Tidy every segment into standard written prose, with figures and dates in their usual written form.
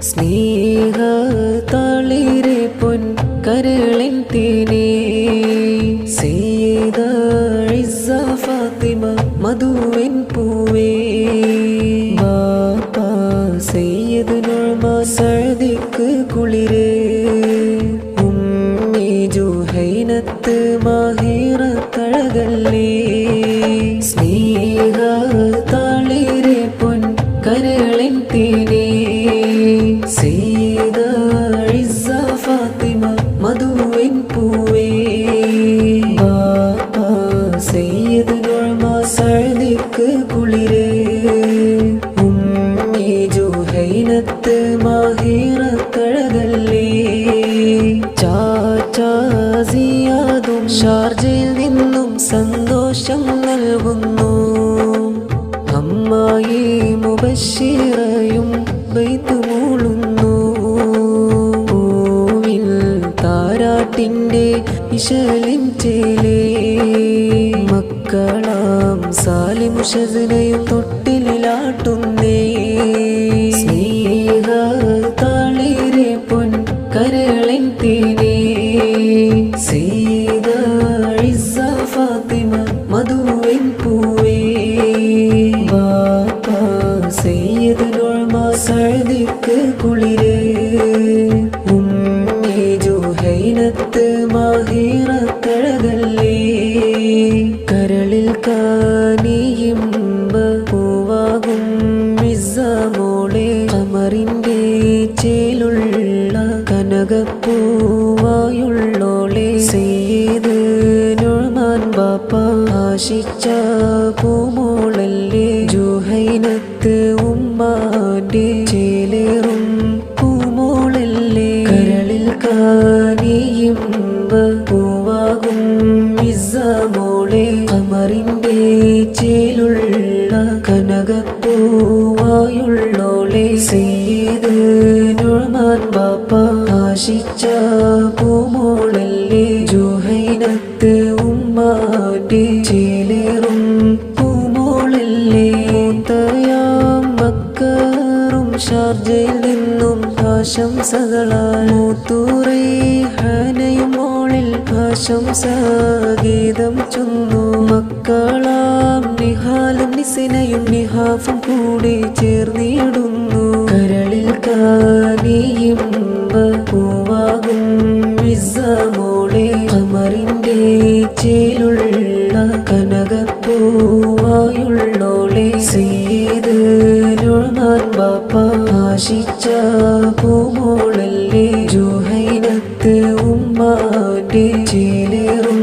സ്നേഹ തളിരെ പൊൻ കരളിൻ തേനേ സയ്യിദ ഇസ്സ ഫാത്തിമ മധുവിൻ പൂവേ ബാപ്പ സയ്യിദ് നുഅ്മാൻ സഅദിക്ക് കുളിരേ ഉമ്മി ജുഹൈനത്ത് മാഹിറത്തഴകല്ലേ സ്നേഹ തളിരെ പൊൻ കരളിൻ തേനേ സയ്യിദ ഇസ്സ ഫാത്തിമ മധുവിൻ പൂവേ ബാപ്പ സയ്യിദ് നുഅ്മാൻ സഅദിക്ക് കുളിരേ ഉമ്മി ജുഹൈനത്ത് മാഹിറത്തഴകല്ലേ ചാച്ചാ സിയാദും ഷാർജയിൽ നിന്നും സന്തോഷം നൽകുന്നു അമ്മായി മുബശ്ശിറയും ബൈത്ത് മൂളുന്നു പൂവിൽ താരാട്ടിൻ്റെ ഇശലിൻ ചേലേ മക്കളാം സാലിം ഷസ്നയും തൊട്ടിലാട്ടുന്നേ സ്നേഹ തളിരെ പൊൻ കരളിൻ തേനേ സയ്യിദ ഇസ്സ ഫാത്തിമ മധുവിൻ പൂവേ ബാപ്പ സയ്യിദ് നുഅ്മാൻ സഅദിക്ക് കുളിരേ ഉമ്മി ജുഹൈനത്ത് മാഹിറത്തഴകല്ലേ കരളിൽ കാനിയിമ്പ പൂവാകും ഇസ്സ മോളെ ഖമറിൻ്റെ ചേലുള്ള കനകപ്പൂവായുള്ളോളെ സയ്യിദ് നുഅ്മാൻ ബാപ്പ ആശിച്ച പൂമോളല്ലേ ജുഹൈനത്ത് ഉമ്മാന്റെ ചേലേറും പൂമോളല്ലേ കരളിൽ കാനിയിമ്പ പൂവാകും ഇസ്സ മോളെ ഖമറിൻ്റെ ചേലുള്ള കനകപ്പൂവായുള്ളോളെ സയ്യിദ് നുഅ്മാൻ ബാപ്പ ആശിച്ച പൂമോളല്ലേ ജുഹൈനത്ത് ഉമ്മാന്റെ ചേലേറും പൂമോളല്ലേ മൂത്തയാം മക്കറും ഷാർജയിൽ നിന്നും ആശംസകളാൽ മൂത്തുറൈഹാനയും മോളിൽ ആശംസാഗീതം ചൊന്നു മക്കളാം നിഹാലും നിസിനയും നിഹാഫും കൂടി ചേർന്നിടുന്നു കരളിൽ കാനിയിമ്പ പൂവാകും ഇസ്സ മോളെ ഖമറിൻ്റെ ചേലുള്ള കനകപ്പൂവായുള്ളോളെ സയ്യിദ് നുഅ്മാൻ ബാപ്പ ആശിച്ച പൂമോളല്ലേ ജുഹൈനത്ത് ഉമ്മാന്റെ ചേലേറും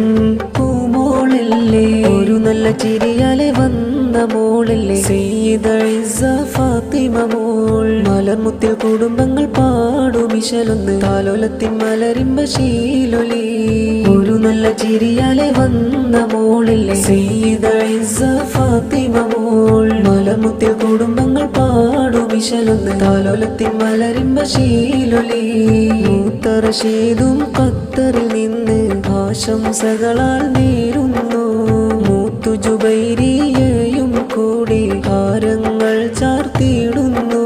പൂമോളല്ലേ ഒരു നല്ല ചിരിയാലെ വന്ന മോളല്ലേ സയ്യിദ ഇസ്സ ഫാത്തിമ മോൾ മലർമുത്തിൽ കുടുംബങ്ങൾ പാടുമിശലൊന്ന് താലോലത്തിൻ മലരിമ്പ ശീലൊലി ഒരു നല്ല ചിരിയാലെ വന്ന മോളല്ലേ സയ്യിദ ഇസ്സ ഫാത്തിമ മോൾ മലർമുത്തിൽ കുടുംബങ്ങൾ പാടുമിശലൊന്ന് താലോലത്തിൻ മലരിമ്പ ശീലൊലി മൂത്തറഷീദും ഖത്തറിൽ നിന്ന് ആശംസകളാൽ നേരുന്നു മൂത്തു ജുബൈരിയയും കൂടി ഹാരങ്ങൾ ചാർത്തിയിടുന്നു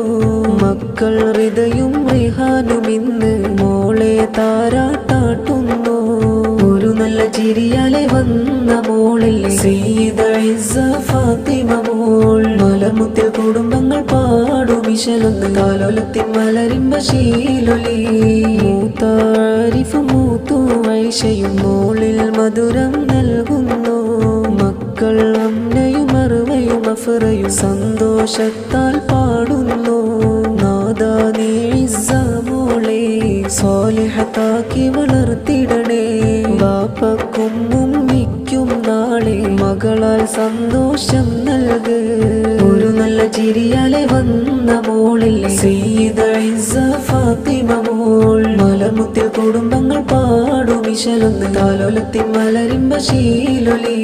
മക്കൾ ഹൃദയും റിഹാനും ഇന്ന് മോളെ താരാട്ടാട്ടുന്നു ഒരു നല്ല ചിരിയാലെ വന്ന മോളല്ലേ സയ്യിദ ഇസ്സ ഫാത്തിമ മോൾ മലർമുത്തിൽ കുടുംബങ്ങൾ പാടുമിശലൊന്ന് താലോലത്തിൻ മലരിമ്പ ശീലൊലി മൂത്താരിഫും മൂത്തു ഐഷയും മോളിൽ മധുരം നൽകുന്നു മക്കൾ അമ്നയും അറുവയും അഫറയും സന്തോഷത്താൽ പാടുന്നു നാദാ നീ ഇസ്സ മോളെ സ്വാലിഹത്താക്കി വളർത്തിടണേ ബാപ്പക്കും ഉമ്മിക്കും നാളെ മകളാൽ സന്തോഷം നൽക് ഒരു നല്ല ചിരിയാലെ വന്ന മോളല്ലേ സയ്യിദ ഇസ്സ ഫാത്തിമ മോൾ മലർമുത്തിൽ കുടുംബങ്ങൾ പാടുമിശലൊന്ന് താലോലത്തിൻ മലരിമ്പ ശീലൊലി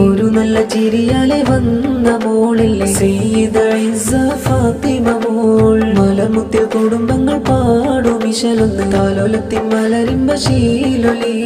ഒരു നല്ല ചിരിയാലെ വന്ന മോളല്ലേ സയ്യിദ ഇസ്സ ഫാത്തിമ മോൾ മലർമുത്തിൽ കുടുംബങ്ങൾ പാടുമിശലൊന്ന് താലോലത്തിൻ മലരിമ്പ ശീലൊലി